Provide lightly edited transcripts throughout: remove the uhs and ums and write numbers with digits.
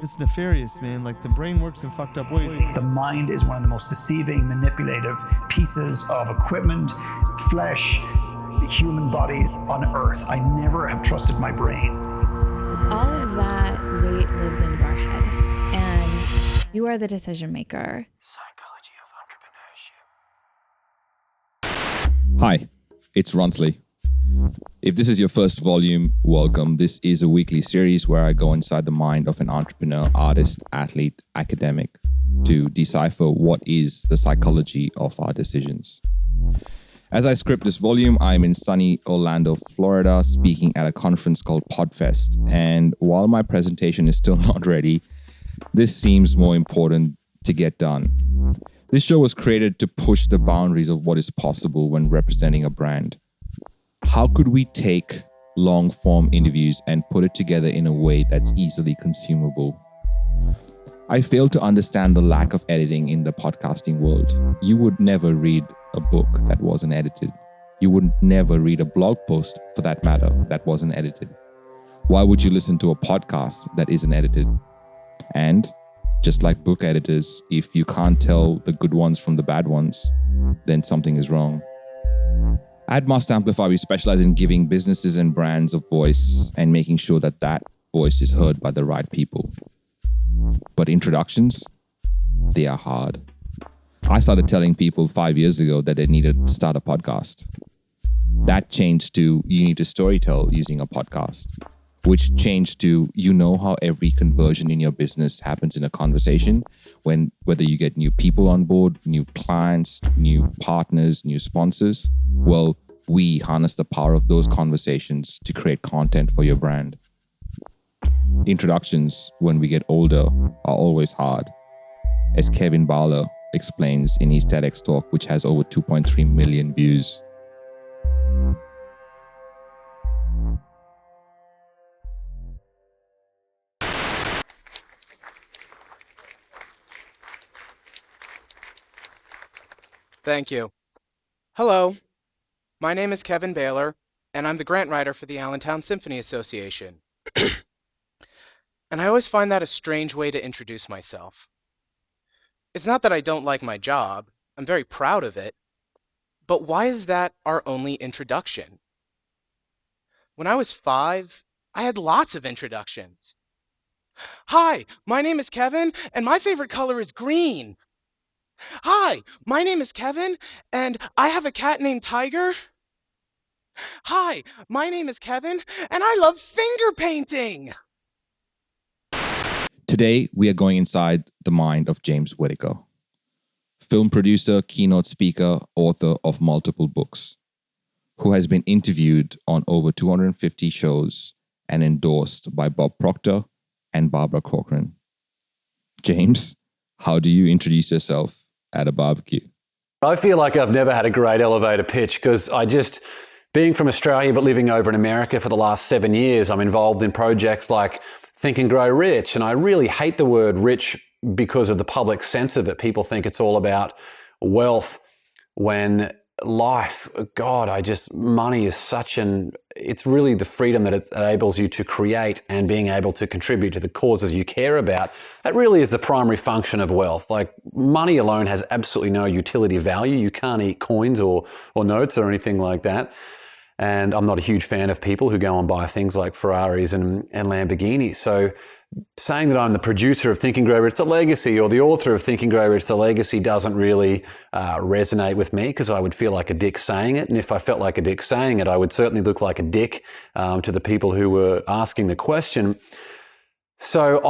It's nefarious, man. Like, the brain works in fucked up ways. The mind is one of the most deceiving, manipulative pieces of equipment, flesh, human bodies on earth. I never have trusted my brain. All of that weight lives in your head, and you are the decision maker. Psychology of Entrepreneurship. Hi, it's Ronsley. If this is your first volume, welcome. This is a weekly series where I go inside the mind of an entrepreneur, artist, athlete, academic to decipher what is the psychology of our decisions. As I script this volume, I'm in sunny Orlando, Florida, speaking at a conference called Podfest. And while my presentation is still not ready, this seems more important to get done. This show was created to push the boundaries of what is possible when representing a brand. How could we take long-form interviews and put it together in a way that's easily consumable? I fail to understand the lack of editing in the podcasting world. You would never read a book that wasn't edited. You would never read a blog post, for that matter, that wasn't edited. Why would you listen to a podcast that isn't edited? And just like book editors, if you can't tell the good ones from the bad ones, then something is wrong. At Must Amplify, we specialize in giving businesses and brands a voice and making sure that that voice is heard by the right people. But introductions, they are hard. I started telling people 5 years ago that they needed to start a podcast. That changed to you need to storytell using a podcast, which changed to you know how every conversion in your business happens in a conversation, whether you get new people on board, new clients, new partners, new sponsors. Well, we harness the power of those conversations to create content for your brand. Introductions, when we get older, are always hard. As Kevin Barlow explains in his TEDx talk, which has over 2.3 million views. Thank you. Hello, my name is Kevin Baylor, and I'm the grant writer for the Allentown Symphony Association. And I always find that a strange way to introduce myself. It's not that I don't like my job, I'm very proud of it, but why is that our only introduction? When I was 5, I had lots of introductions. Hi, my name is Kevin, and my favorite color is green. Hi, my name is Kevin, and I have a cat named Tiger. Hi, my name is Kevin, and I love finger painting. Today, we are going inside the mind of James Whittaker, film producer, keynote speaker, author of multiple books, who has been interviewed on over 250 shows and endorsed by Bob Proctor and Barbara Corcoran. James, how do you introduce yourself at a barbecue? I feel like I've never had a great elevator pitch because being from Australia but living over in America for the last 7 years, I'm involved in projects like Think and Grow Rich. And I really hate the word rich because of the public sense of it. People think it's all about wealth when life, money is it's really the freedom that it enables you to create and being able to contribute to the causes you care about. That really is the primary function of wealth. Like money alone has absolutely no utility value. You can't eat coins or notes or anything like that. And I'm not a huge fan of people who go and buy things like Ferraris and Lamborghinis. So saying that I'm the producer of Think and Grow Rich the Legacy or the author of Think and Grow Rich the Legacy doesn't really resonate with me because I would feel like a dick saying it. And if I felt like a dick saying it, I would certainly look like a dick to the people who were asking the question. So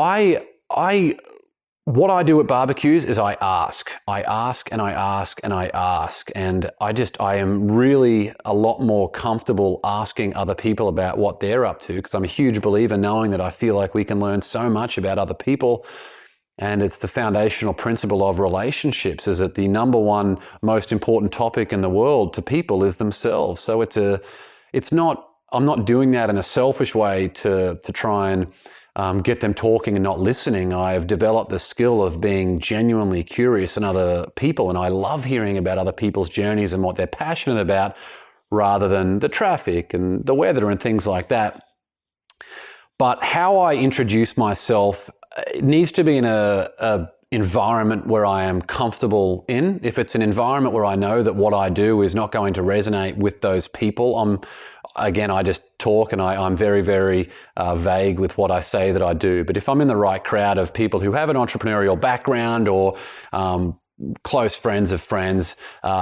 what I do at barbecues is I ask and I ask and I ask. And I am really a lot more comfortable asking other people about what they're up to because I'm a huge believer knowing that I feel like we can learn so much about other people. And it's the foundational principle of relationships is that the number one most important topic in the world to people is themselves. So I'm not doing that in a selfish way to try and get them talking and not listening. I have developed the skill of being genuinely curious in other people, and I love hearing about other people's journeys and what they're passionate about rather than the traffic and the weather and things like that. But how I introduce myself it needs to be in a environment where I am comfortable in. If it's an environment where I know that what I do is not going to resonate with those people, I just talk and I'm very, very vague with what I say that I do. But if I'm in the right crowd of people who have an entrepreneurial background or close friends of friends,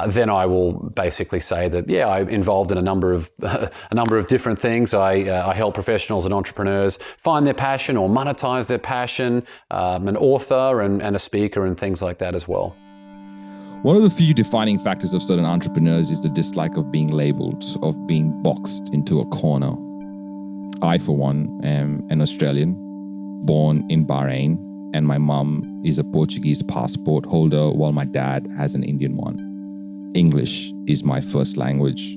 then I will basically say that, yeah, I'm involved in a number of different things. I help professionals and entrepreneurs find their passion or monetize their passion. I'm an author and a speaker and things like that as well. One of the few defining factors of certain entrepreneurs is the dislike of being labeled, of being boxed into a corner. I, for one, am an Australian, born in Bahrain, and my mum is a Portuguese passport holder while my dad has an Indian one. English is my first language.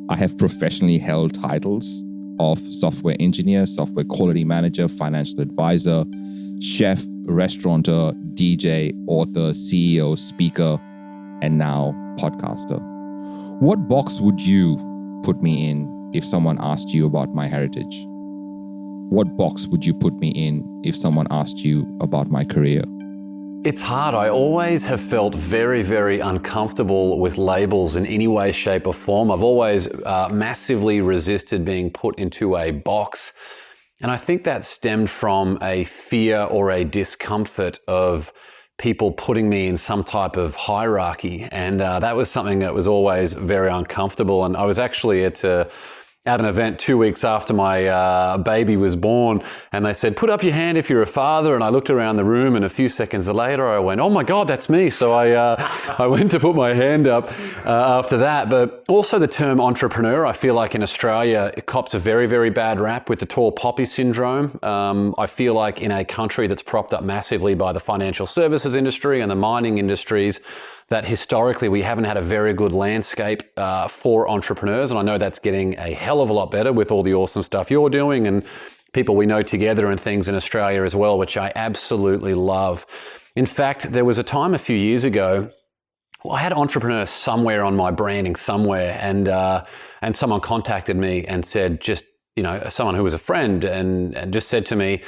I have professionally held titles of software engineer, software quality manager, financial advisor, chef, restaurateur, DJ, author, CEO, speaker, and now podcaster. What box would you put me in if someone asked you about my heritage? What box would you put me in if someone asked you about my career? It's hard. I always have felt very, very uncomfortable with labels in any way, shape or form. I've always massively resisted being put into a box. And I think that stemmed from a fear or a discomfort of people putting me in some type of hierarchy. And that was something that was always very uncomfortable. And I was actually at an event 2 weeks after my baby was born, and they said, put up your hand if you're a father. And I looked around the room, and a few seconds later I went, oh my God, that's me. So I went to put my hand up after that. But also the term entrepreneur, I feel like in Australia, it cops a very, very bad rap with the tall poppy syndrome. I feel like in a country that's propped up massively by the financial services industry and the mining industries, that historically we haven't had a very good landscape for entrepreneurs. And I know that's getting a hell of a lot better with all the awesome stuff you're doing and people we know together and things in Australia as well, which I absolutely love. In fact, there was a time a few years ago, I had entrepreneur somewhere on my branding somewhere, and someone contacted me and said, just, someone who was a friend and just said to me,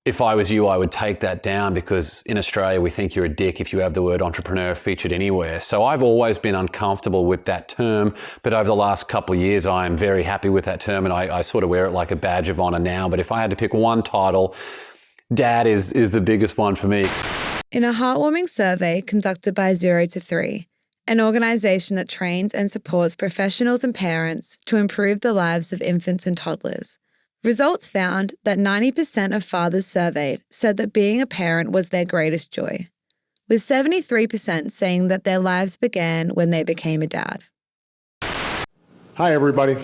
if I was you, I would take that down because in Australia, we think you're a dick if you have the word entrepreneur featured anywhere. So I've always been uncomfortable with that term, but over the last couple of years, I am very happy with that term and I sort of wear it like a badge of honor now. But if I had to pick one title, Dad is the biggest one for me. In a heartwarming survey conducted by 0 to 3, an organisation that trains and supports professionals and parents to improve the lives of infants and toddlers, results found that 90% of fathers surveyed said that being a parent was their greatest joy, with 73% saying that their lives began when they became a dad. Hi, everybody.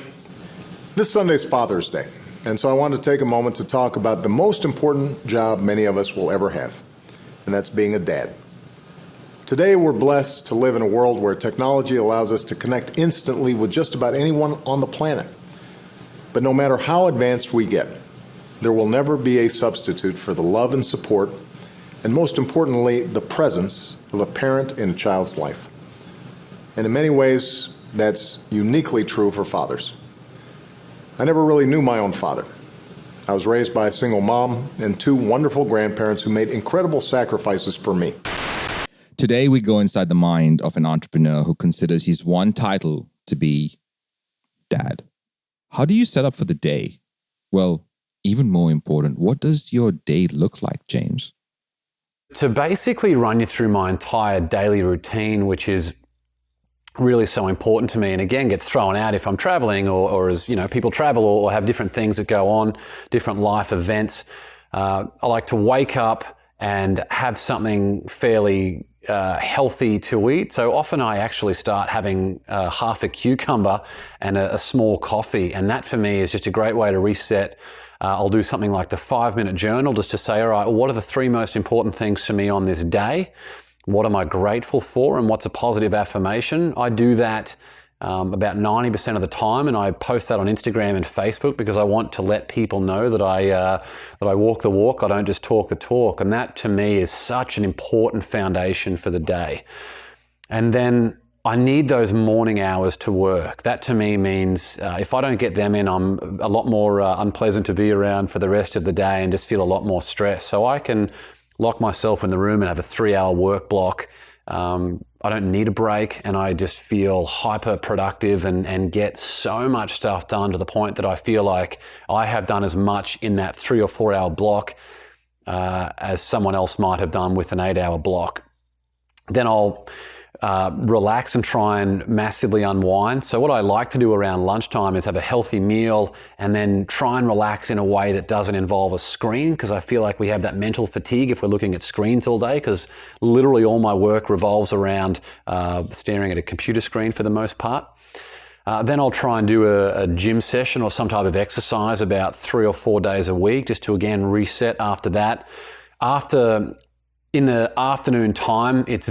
This Sunday's Father's Day, and so I want to take a moment to talk about the most important job many of us will ever have, and that's being a dad. Today, we're blessed to live in a world where technology allows us to connect instantly with just about anyone on the planet. But no matter how advanced we get, there will never be a substitute for the love and support, and most importantly, the presence of a parent in a child's life. And in many ways, that's uniquely true for fathers. I never really knew my own father. I was raised by a single mom and two wonderful grandparents who made incredible sacrifices for me. Today, we go inside the mind of an entrepreneur who considers his one title to be dad. How do you set up for the day? Well, even more important, what does your day look like, James? To basically run you through my entire daily routine, which is really so important to me, and again gets thrown out if I'm traveling or as people travel or have different things that go on, different life events. I like to wake up and have something fairly healthy to eat. So often I actually start having half a cucumber and a small coffee. And that for me is just a great way to reset. I'll do something like the 5-minute journal just to say, all right, what are the 3 most important things for me on this day? What am I grateful for? And what's a positive affirmation? I do that about 90% of the time, and I post that on Instagram and Facebook because I want to let people know that I walk the walk. I don't just talk the talk, and that to me is such an important foundation for the day. And then I need those morning hours to work. That to me means if I don't get them in, I'm a lot more unpleasant to be around for the rest of the day and just feel a lot more stress. So I can lock myself in the room and have a 3-hour work block. I don't need a break, and I just feel hyper productive and get so much stuff done to the point that I feel like I have done as much in that 3 or 4 hour block as someone else might have done with an 8-hour block. Then I'll relax and try and massively unwind. So what I like to do around lunchtime is have a healthy meal and then try and relax in a way that doesn't involve a screen, because I feel like we have that mental fatigue if we're looking at screens all day, because literally all my work revolves around staring at a computer screen for the most part. Then I'll try and do a gym session or some type of exercise about 3 or 4 days a week, just to again reset after that. In the afternoon time, it's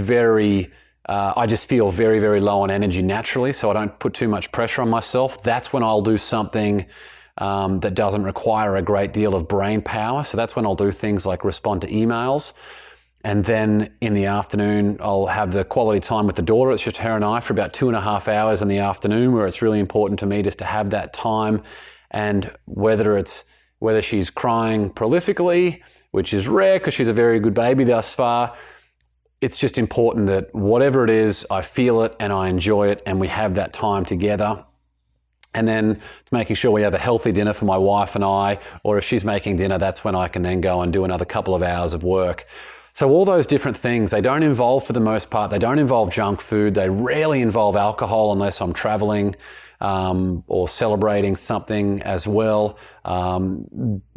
I just feel very, very low on energy naturally, so I don't put too much pressure on myself. That's when I'll do something that doesn't require a great deal of brain power. So that's when I'll do things like respond to emails. And then in the afternoon, I'll have the quality time with the daughter. It's just her and I for about 2.5 hours in the afternoon, where it's really important to me just to have that time. And whether she's crying prolifically, which is rare because she's a very good baby thus far, it's just important that whatever it is, I feel it and I enjoy it, and we have that time together. And then making sure we have a healthy dinner for my wife and I, or if she's making dinner, that's when I can then go and do another couple of hours of work. So all those different things, they don't involve, for the most part, they don't involve junk food. They rarely involve alcohol unless I'm traveling or celebrating something as well.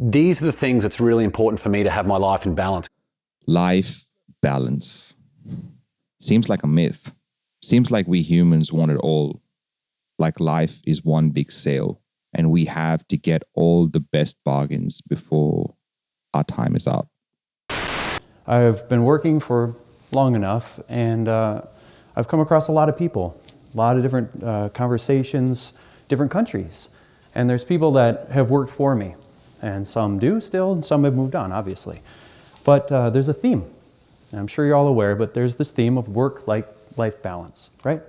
These are the things that's really important for me to have my life in balance. Life balance. Seems like a myth. Seems like we humans want it all. Like life is one big sale, and we have to get all the best bargains before our time is up. I've been working for long enough, and I've come across a lot of people, a lot of different conversations, different countries. And there's people that have worked for me, and some do still, and some have moved on, obviously. But there's a theme. I'm sure you're all aware, but there's this theme of work-life balance, right?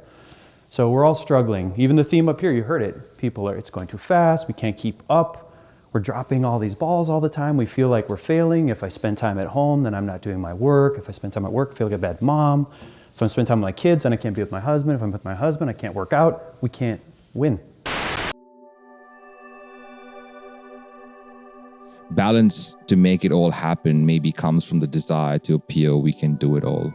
So we're all struggling. Even the theme up here, you heard it. It's going too fast, we can't keep up. We're dropping all these balls all the time. We feel like we're failing. If I spend time at home, then I'm not doing my work. If I spend time at work, I feel like a bad mom. If I spend time with my kids, then I can't be with my husband. If I'm with my husband, I can't work out. We can't win. Balance, to make it all happen, maybe comes from the desire to appear we can do it all.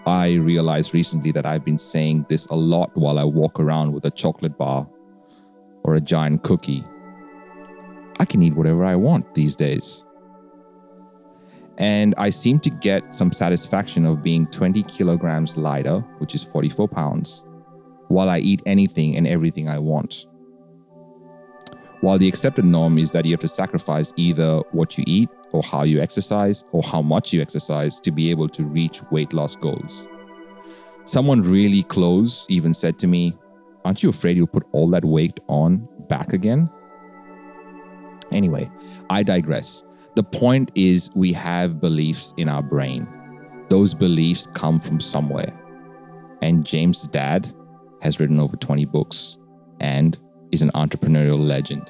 I realized recently that I've been saying this a lot while I walk around with a chocolate bar or a giant cookie. I can eat whatever I want these days. And I seem to get some satisfaction of being 20 kilograms lighter, which is 44 pounds, while I eat anything and everything I want. While the accepted norm is that you have to sacrifice either what you eat or how you exercise or how much you exercise to be able to reach weight loss goals. Someone really close even said to me, "Aren't you afraid you'll put all that weight on back again?" Anyway, I digress. The point is, we have beliefs in our brain. Those beliefs come from somewhere. And James' dad has written over 20 books and is an entrepreneurial legend.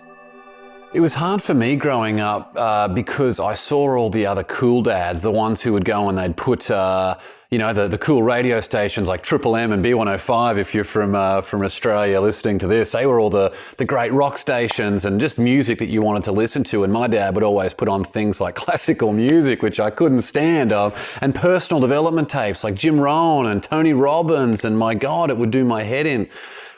It was hard for me growing up because I saw all the other cool dads, the ones who would go and they'd put, the cool radio stations like Triple M and B105, if you're from Australia listening to this. They were all the great rock stations and just music that you wanted to listen to. And my dad would always put on things like classical music, which I couldn't stand, and personal development tapes like Jim Rohn and Tony Robbins. And my God, it would do my head in.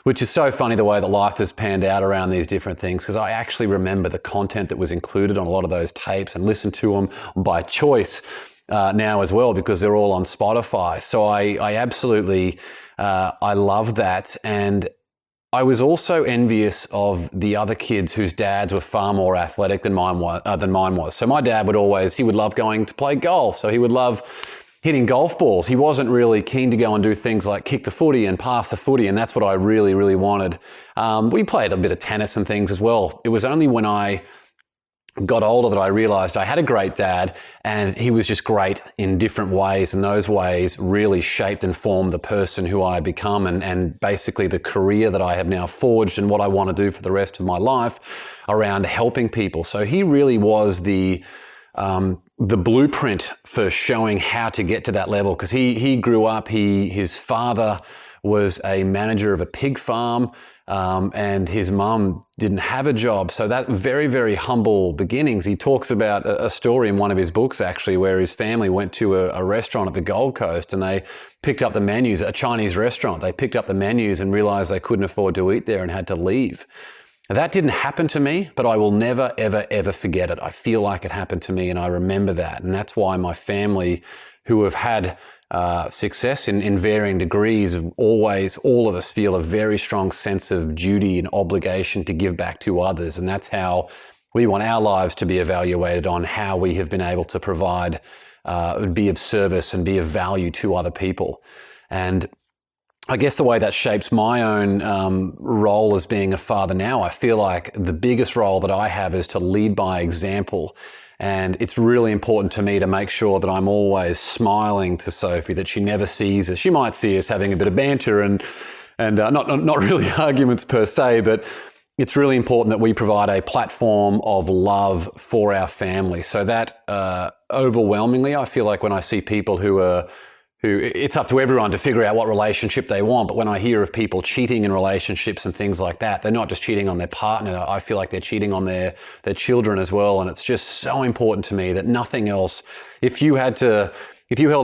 Which is so funny the way that life has panned out around these different things, because I actually remember the content that was included on a lot of those tapes and listened to them by choice now as well, because they're all on Spotify. So I absolutely, I love that. And I was also envious of the other kids whose dads were far more athletic than mine was. So my dad he would love going to play golf. So he would love hitting golf balls. He wasn't really keen to go and do things like kick the footy and pass the footy, and that's what I really, really wanted. We played a bit of tennis and things as well. It was only when I got older that I realized I had a great dad, and he was just great in different ways. And those ways really shaped and formed the person who I become, and basically the career that I have now forged and what I want to do for the rest of my life around helping people. So he really was the blueprint for showing how to get to that level, because he grew up, his father was a manager of a pig farm, and his mum didn't have a job. So that very, very humble beginnings. He talks about a story in one of his books, actually, where his family went to a restaurant at the Gold Coast, and they picked up the menus, a Chinese restaurant. They picked up the menus and realized they couldn't afford to eat there and had to leave. That didn't happen to me, but I will never, ever, ever forget it. I feel like it happened to me, and I remember that. And that's why my family, who have had success in varying degrees, always, all of us feel a very strong sense of duty and obligation to give back to others. And that's how we want our lives to be evaluated, on how we have been able to provide, be of service and be of value to other people. And I guess the way that shapes my own role as being a father now, I feel like the biggest role that I have is to lead by example. And it's really important to me to make sure that I'm always smiling to Sophie, that she never sees us. She might see us having a bit of banter and not really arguments per se, but it's really important that we provide a platform of love for our family. So that overwhelmingly, I feel like when I see people who it's up to everyone to figure out what relationship they want. But when I hear of people cheating in relationships and things like that, they're not just cheating on their partner. I feel like they're cheating on their children as well. And it's just so important to me that nothing else, if you held a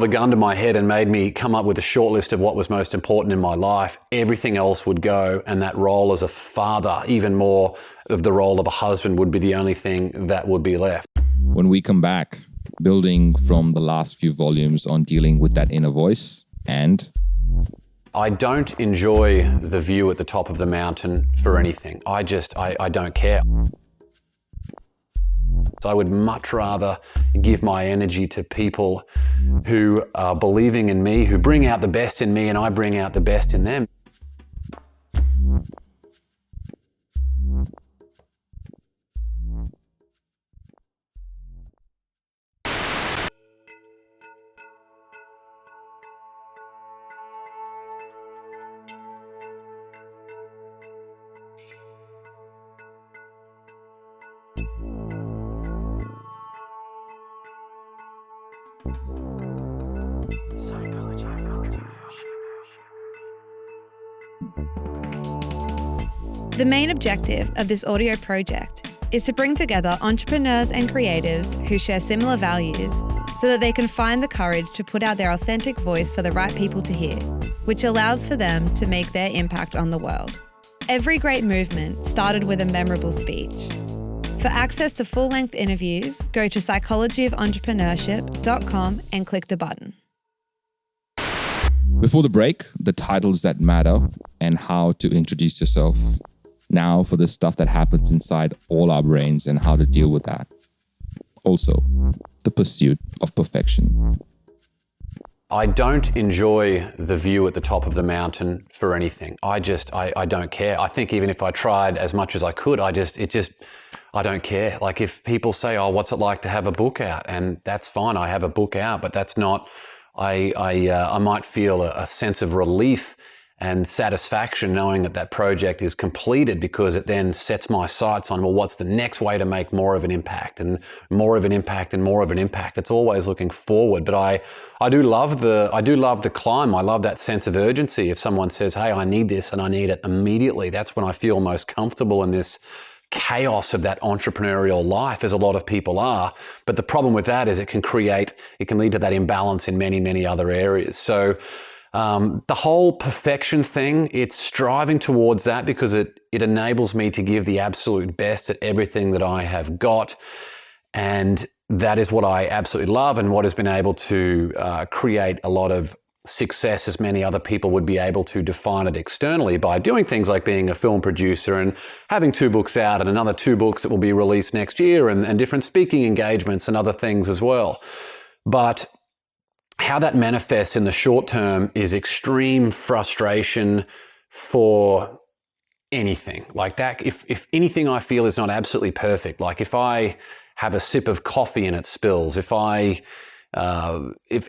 gun to my head and made me come up with a short list of what was most important in my life, everything else would go. And that role as a father, even more of the role of a husband, would be the only thing that would be left. When we come back, building from the last few volumes on dealing with that inner voice, and I don't enjoy the view at the top of the mountain for anything. I don't care. So I would much rather give my energy to people who are believing in me, who bring out the best in me, and I bring out the best in them. Psychology of entrepreneurship. The main objective of this audio project is to bring together entrepreneurs and creatives who share similar values so that they can find the courage to put out their authentic voice for the right people to hear, which allows for them to make their impact on the world. Every great movement started with a memorable speech. For access to full-length interviews, go to psychologyofentrepreneurship.com and click the button. before the break, the titles that matter and how to introduce yourself. Now for the stuff that happens inside all our brains and how to deal with that. Also, the pursuit of perfection. I don't enjoy the view at the top of the mountain for anything. I don't care. I think even if I tried as much as I could, I don't care. Like if people say, oh, what's it like to have a book out? And that's fine. I have a book out, but that's not, I might feel a sense of relief and satisfaction knowing that that project is completed, because it then sets my sights on, well, what's the next way to make more of an impact and more of an impact and more of an impact. It's always looking forward, but I do love the climb. I love that sense of urgency. If someone says, hey, I need this and I need it immediately, that's when I feel most comfortable in this chaos of that entrepreneurial life, as a lot of people are. But the problem with that is it can lead to that imbalance in many, many other areas. So the whole perfection thing, it's striving towards that because it enables me to give the absolute best at everything that I have got. And that is what I absolutely love, and what has been able to create a lot of success, as many other people would be able to define it externally by doing things like being a film producer and having 2 books out and another 2 books that will be released next year, and different speaking engagements and other things as well. But how that manifests in the short term is extreme frustration for anything like that. If anything I feel is not absolutely perfect, like if I have a sip of coffee and it spills, if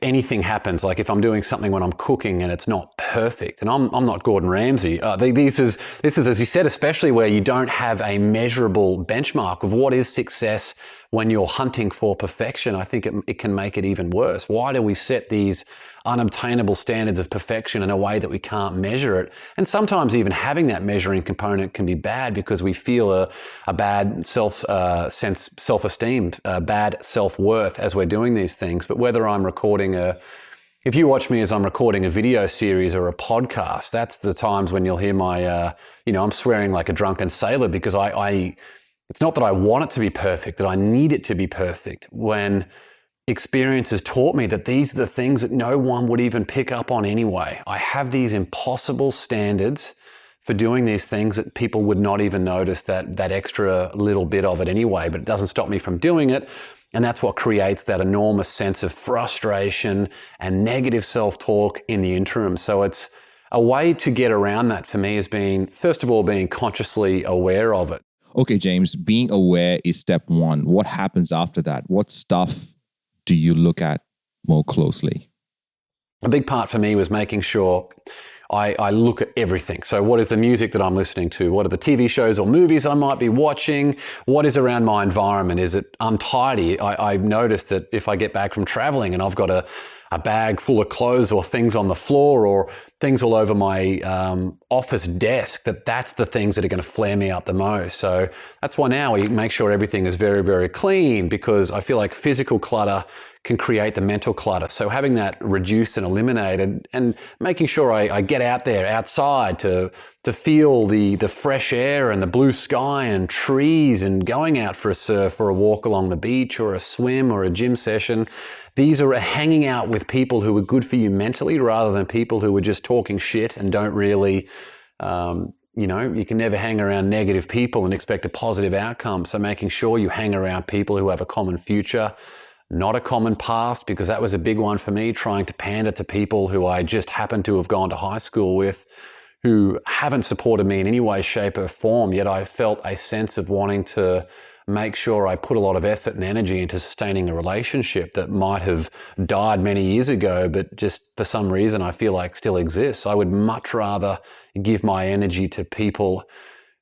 anything happens, like if I'm doing something when I'm cooking and it's not perfect, and I'm not Gordon Ramsay. This is, as you said, especially where you don't have a measurable benchmark of what is success when you're hunting for perfection. I think it can make it even worse. Why do we set these unobtainable standards of perfection in a way that we can't measure it? And sometimes even having that measuring component can be bad because we feel a bad self-esteem, bad self-worth as we're doing these things. But whether I'm recording if you watch me as I'm recording a video series or a podcast, that's the times when you'll hear my, I'm swearing like a drunken sailor because it's not that I want it to be perfect, that I need it to be perfect. When experience has taught me that these are the things that no one would even pick up on anyway. I have these impossible standards for doing these things that people would not even notice that extra little bit of it anyway, but it doesn't stop me from doing it. And that's what creates that enormous sense of frustration and negative self-talk in the interim. So it's a way to get around that for me is first of all, being consciously aware of it. Okay, James, being aware is step one. What happens after that? What stuff do you look at more closely? A big part for me was making sure I look at everything. So what is the music that I'm listening to? What are the TV shows or movies I might be watching? What is around my environment? Is it untidy? I've noticed that if I get back from traveling and I've got a bag full of clothes or things on the floor or things all over my office desk, that's the things that are going to flare me up the most. So that's why now we make sure everything is very, very clean, because I feel like physical clutter can create the mental clutter. So having that reduced and eliminated, and making sure I get out there outside to feel the fresh air and the blue sky and trees, and going out for a surf or a walk along the beach or a swim or a gym session. These are hanging out with people who are good for you mentally rather than people who are just talking shit and don't really, you can never hang around negative people and expect a positive outcome. So making sure you hang around people who have a common future, not a common past, because that was a big one for me, trying to pander to people who I just happened to have gone to high school with, who haven't supported me in any way, shape or form, yet I felt a sense of wanting to make sure I put a lot of effort and energy into sustaining a relationship that might have died many years ago, but just for some reason I feel like still exists. I would much rather give my energy to people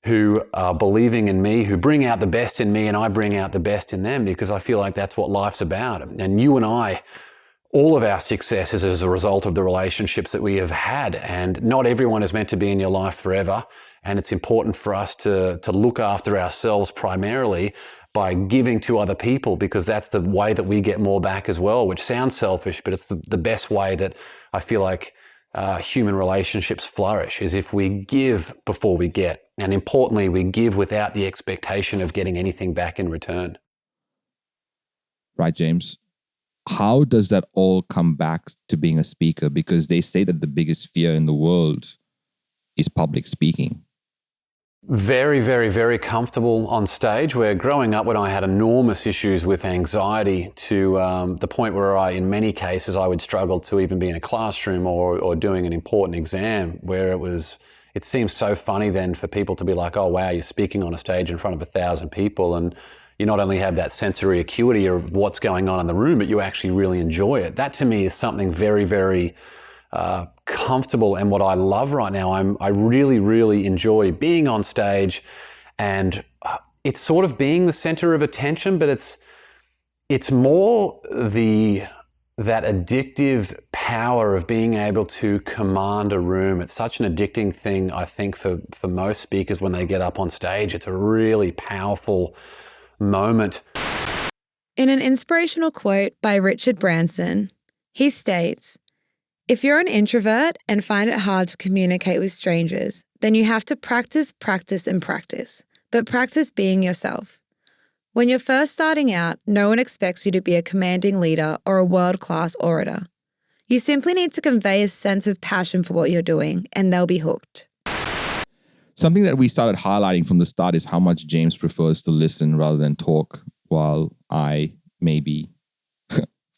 who are believing in me, who bring out the best in me and I bring out the best in them, because I feel like that's what life's about. And you and I, all of our success is as a result of the relationships that we have had, and not everyone is meant to be in your life forever. And it's important for us to look after ourselves primarily by giving to other people, because that's the way that we get more back as well, which sounds selfish, but it's the best way that I feel like human relationships flourish, is if we give before we get. And importantly, we give without the expectation of getting anything back in return. Right, James. How does that all come back to being a speaker? Because they say that the biggest fear in the world is public speaking. Very, very, very comfortable on stage. Where growing up, when I had enormous issues with anxiety to the point where in many cases, I would struggle to even be in a classroom or doing an important exam, where it seems so funny then for people to be like, oh, wow, you're speaking on a stage in front of 1,000 people. And you not only have that sensory acuity of what's going on in the room, but you actually really enjoy it. That to me is something very, very comfortable, and what I love right now. I really, really enjoy being on stage, and it's sort of being the center of attention, but it's more that addictive power of being able to command a room. It's such an addicting thing, I think, for most speakers when they get up on stage. It's a really powerful moment. In an inspirational quote by Richard Branson, he states, "If you're an introvert and find it hard to communicate with strangers, then you have to practice, and practice, but practice being yourself. When you're first starting out, no one expects you to be a commanding leader or a world-class orator. You simply need to convey a sense of passion for what you're doing, and they'll be hooked." Something that we started highlighting from the start is how much James prefers to listen rather than talk, while I maybe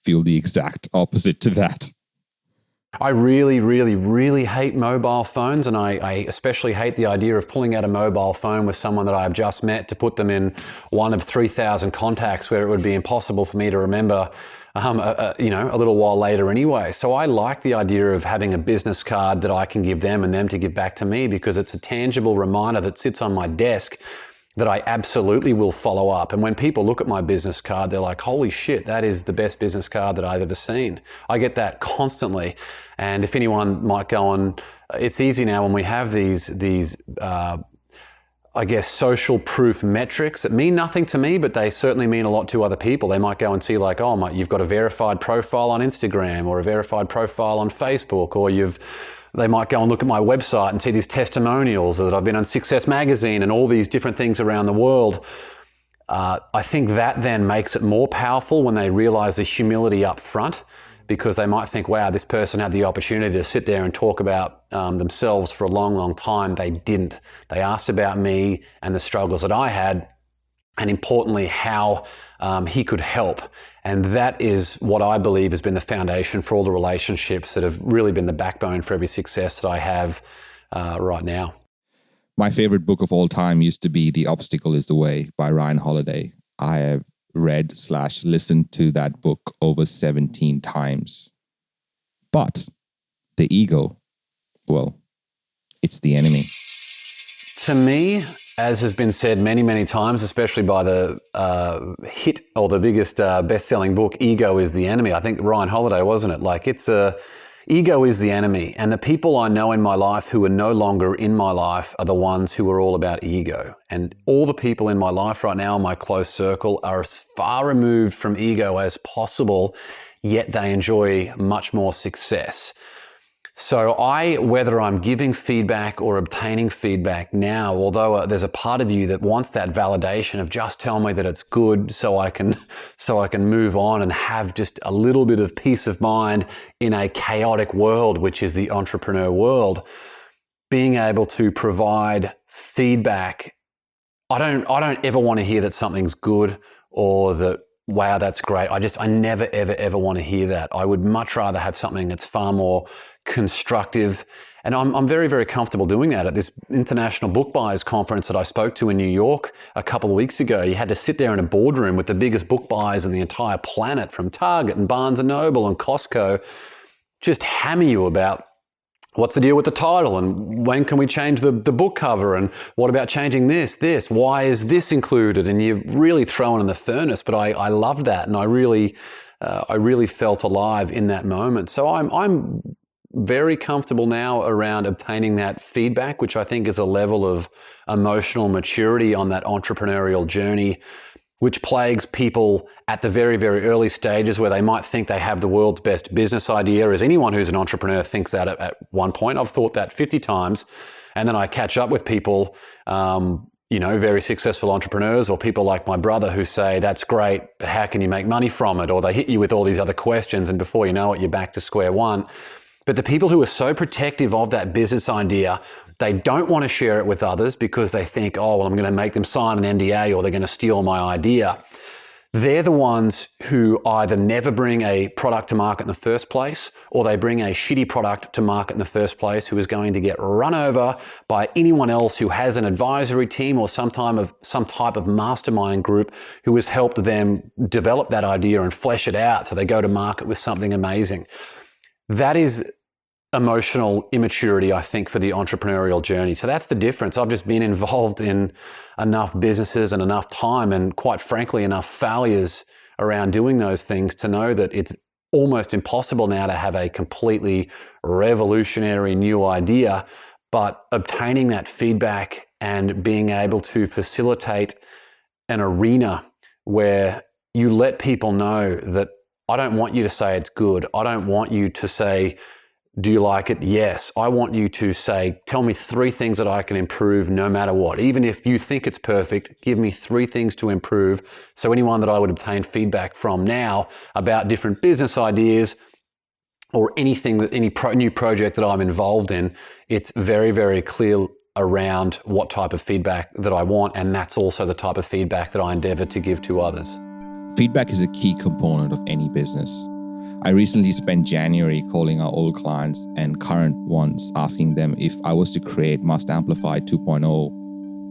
feel the exact opposite to that. I really, really, really hate mobile phones, and I especially hate the idea of pulling out a mobile phone with someone that I've just met to put them in one of 3,000 contacts where it would be impossible for me to remember a little while later anyway. So I like the idea of having a business card that I can give them and them to give back to me, because it's a tangible reminder that sits on my desk that I absolutely will follow up. And when people look at my business card, they're like, holy shit, that is the best business card that I've ever seen. I get that constantly. And if anyone might go on, it's easy now when we have these social proof metrics that mean nothing to me, but they certainly mean a lot to other people. They might go and see like, oh, you've got a verified profile on Instagram or a verified profile on Facebook, or they might go and look at my website and see these testimonials that I've been on Success Magazine and all these different things around the world. I think that then makes it more powerful when they realize the humility up front, because they might think, wow, this person had the opportunity to sit there and talk about themselves for a long, long time. They didn't. They asked about me and the struggles that I had, and importantly, how he could help. And that is what I believe has been the foundation for all the relationships that have really been the backbone for every success that I have right now. My favorite book of all time used to be The Obstacle is the Way by Ryan Holiday. I have read/listened to that book over 17 times. But the ego, well, it's the enemy. To me, as has been said many, many times, especially by the hit or the biggest best-selling book, Ego is the Enemy. I think Ryan Holiday, wasn't it? Like ego is the enemy. And the people I know in my life who are no longer in my life are the ones who are all about ego. And all the people in my life right now, in my close circle, are as far removed from ego as possible, yet they enjoy much more success. So whether I'm giving feedback or obtaining feedback now, although there's a part of you that wants that validation of just tell me that it's good so I can move on and have just a little bit of peace of mind in a chaotic world, which is the entrepreneur world, being able to provide feedback. I don't ever want to hear that something's good or that, wow, that's great. I never, ever, ever want to hear that. I would much rather have something that's far more constructive. And I'm very, very comfortable doing that. At this International Book Buyers Conference that I spoke to in New York a couple of weeks ago, you had to sit there in a boardroom with the biggest book buyers in the entire planet, from Target and Barnes & Noble and Costco, just hammer you about what's the deal with the title, and when can we change the book cover, and what about changing this, why is this included? And you're really thrown in the furnace. But I love that, and I really felt alive in that moment. So I'm very comfortable now around obtaining that feedback, which I think is a level of emotional maturity on that entrepreneurial journey, which plagues people at the very, very early stages, where they might think they have the world's best business idea, as anyone who's an entrepreneur thinks that at one point. I've thought that 50 times. And then I catch up with people, very successful entrepreneurs, or people like my brother, who say, that's great, but how can you make money from it? Or they hit you with all these other questions, and before you know it, you're back to square one. But the people who are so protective of that business idea, they don't want to share it with others because they think, oh, well, I'm going to make them sign an NDA, or they're going to steal my idea. They're the ones who either never bring a product to market in the first place, or they bring a shitty product to market in the first place, who is going to get run over by anyone else who has an advisory team or some type of mastermind group who has helped them develop that idea and flesh it out, so they go to market with something amazing. That is emotional immaturity, I think, for the entrepreneurial journey. So that's the difference. I've just been involved in enough businesses and enough time, and quite frankly, enough failures around doing those things to know that it's almost impossible now to have a completely revolutionary new idea. But obtaining that feedback and being able to facilitate an arena where you let people know that I don't want you to say it's good. I don't want you to say, do you like it? Yes. I want you to say, tell me 3 things that I can improve no matter what. Even if you think it's perfect, give me 3 things to improve. So anyone that I would obtain feedback from now about different business ideas or anything, new project that I'm involved in, it's very, very clear around what type of feedback that I want. And that's also the type of feedback that I endeavor to give to others. Feedback is a key component of any business. I recently spent January calling our old clients and current ones, asking them if I was to create Must Amplify 2.0,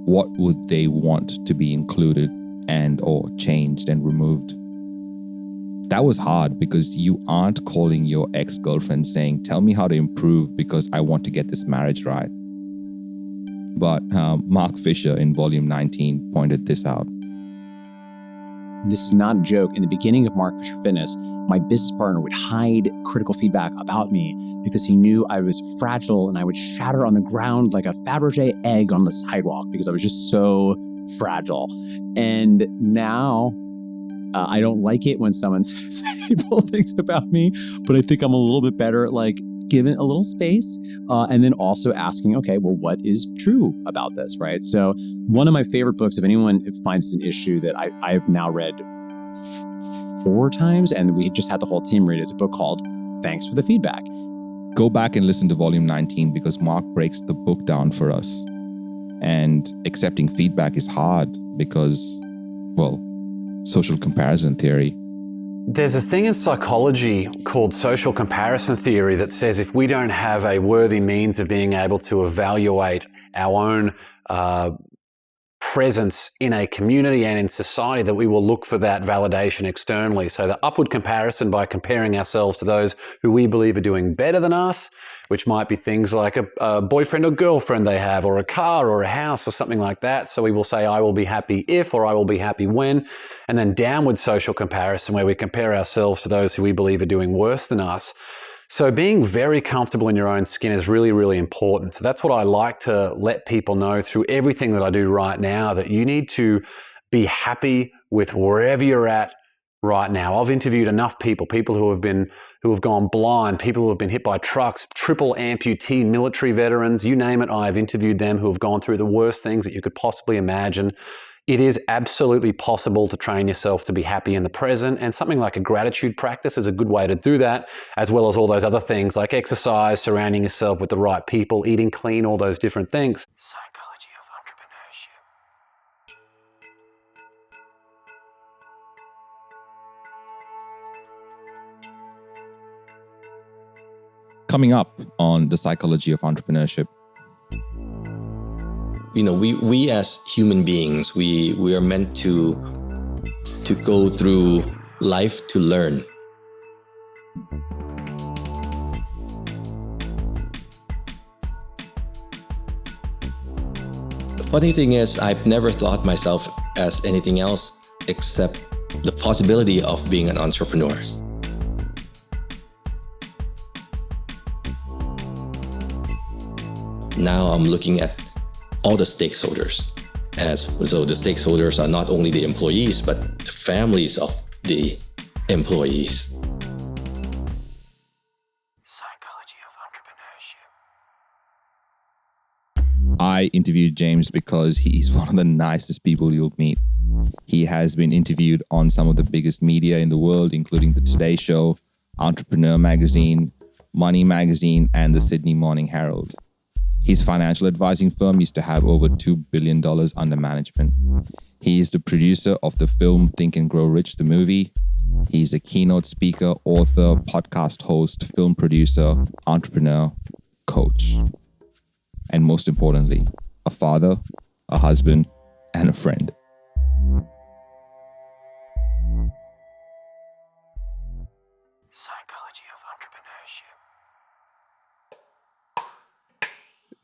what would they want to be included and or changed and removed? That was hard because you aren't calling your ex-girlfriend saying, tell me how to improve because I want to get this marriage right. But Mark Fisher in volume 19 pointed this out. This is not a joke. In the beginning of Mark Fisher Fitness, my business partner would hide critical feedback about me because he knew I was fragile and I would shatter on the ground like a Fabergé egg on the sidewalk because I was just so fragile. And now I don't like it when someone says hateful things about me, but I think I'm a little bit better at like giving a little space and then also asking, okay, well, what is true about this, right? So one of my favorite books, if anyone finds an issue that I've now read 4 times, and we just had the whole team read, is a book called Thanks for the Feedback. Go back and listen to volume 19 because Mark breaks the book down for us. And accepting feedback is hard because, well, social comparison theory. There's a thing in psychology called social comparison theory that says if we don't have a worthy means of being able to evaluate our own presence in a community and in society, that we will look for that validation externally. So the upward comparison by comparing ourselves to those who we believe are doing better than us, which might be things like a boyfriend or girlfriend they have, or a car or a house or something like that. So we will say, I will be happy if, or I will be happy when. And then downward social comparison, where we compare ourselves to those who we believe are doing worse than us. So being very comfortable in your own skin is really, really important. So that's what I like to let people know through everything that I do right now, that you need to be happy with wherever you're at right now. I've interviewed enough people who have gone blind, people who have been hit by trucks, triple amputee military veterans, you name it, I've interviewed them, who have gone through the worst things that you could possibly imagine. It is absolutely possible to train yourself to be happy in the present, and something like a gratitude practice is a good way to do that, as well as all those other things like exercise, surrounding yourself with the right people, eating clean, all those different things. Psychology of entrepreneurship. Coming up on the Psychology of Entrepreneurship. You know, we as human beings, we are meant to go through life to learn. The funny thing is, I've never thought myself as anything else except the possibility of being an entrepreneur. Now I'm looking at all the stakeholders. So the stakeholders are not only the employees, but the families of the employees. Psychology of entrepreneurship. I interviewed James because he's one of the nicest people you'll meet. He has been interviewed on some of the biggest media in the world, including the Today Show, Entrepreneur Magazine, Money Magazine, and the Sydney Morning Herald. His financial advising firm used to have over $2 billion under management. He is the producer of the film Think and Grow Rich, the movie. He's a keynote speaker, author, podcast host, film producer, entrepreneur, coach. And most importantly, a father, a husband, and a friend. Psychology of entrepreneurship.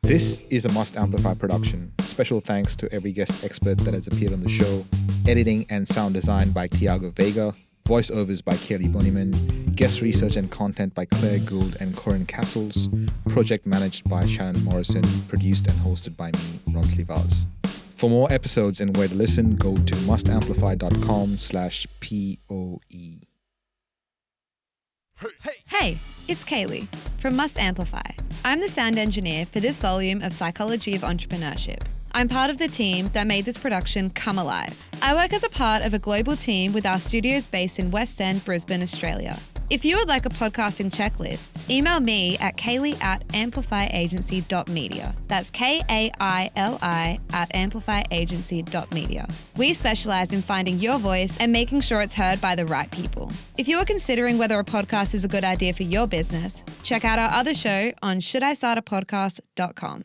This is a Must Amplify production. Special thanks to every guest expert that has appeared on the show. Editing and sound design by Tiago Vega. Voiceovers by Kelly Boniman. Guest research and content by Claire Gould and Corinne Castles. Project managed by Shannon Morrison. Produced and hosted by me, Ronsley Vaz. For more episodes and where to listen, go to mustamplify.com/POE. Hey, it's Kaylee from Must Amplify. I'm the sound engineer for this volume of Psychology of Entrepreneurship. I'm part of the team that made this production come alive. I work as a part of a global team with our studios based in West End, Brisbane, Australia. If you would like a podcasting checklist, email me at kaylee@amplifyagency.media. That's KAILI@amplifyagency.media. We specialize in finding your voice and making sure it's heard by the right people. If you are considering whether a podcast is a good idea for your business, check out our other show on shouldistartapodcast.com.